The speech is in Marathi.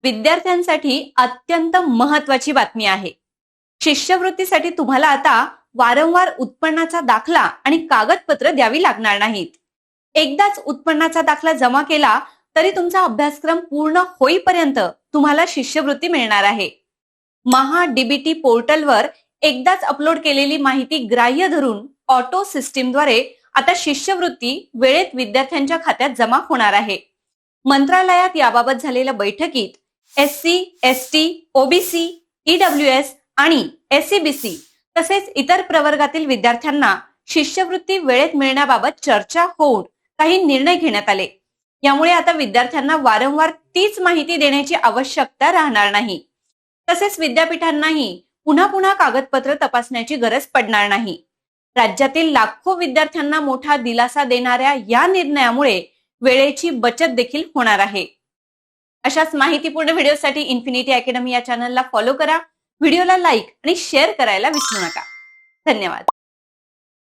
विद्यार्थ्यांसाठी अत्यंत महत्त्वाची बातमी आहे. शिष्यवृत्तीसाठी तुम्हाला आता वारंवार उत्पन्नाचा दाखला आणि कागदपत्र द्यावी लागणार नाहीत. एकदाच उत्पन्नाचा दाखला जमा केला तरी तुमचा अभ्यासक्रम पूर्ण होईपर्यंत तुम्हाला शिष्यवृत्ती मिळणार आहे. महा डीबीटी पोर्टलवर एकदाच अपलोड केलेली माहिती ग्राह्य धरून ऑटो सिस्टीमद्वारे आता शिष्यवृत्ती वेळेत विद्यार्थ्यांच्या खात्यात जमा होणार आहे. मंत्रालयात याबाबत झालेल्या बैठकीत SC, ST, OBC, EWS आणि SCBC तसेच इतर प्रवर्गातील विद्यार्थ्यांना शिष्यवृत्ती वेळेत मिळण्याबाबत चर्चा होऊन काही निर्णय घेण्यात आले. यामुळे आता विद्यार्थ्यांना वारंवार तीच माहिती देण्याची आवश्यकता राहणार नाही. तसेच विद्यापीठांनाही पुन्हा पुन्हा कागदपत्र तपासण्याची गरज पडणार नाही. राज्यातील लाखो विद्यार्थ्यांना मोठा दिलासा देणाऱ्या या निर्णयामुळे वेळेची बचत देखील होणार आहे. अशाच माहितीपूर्ण व्हिडिओसाठी इन्फिनिटी अकॅडमी या चॅनलला फॉलो करा. व्हिडिओला लाईक आणि शेअर करायला विसरू नका. धन्यवाद.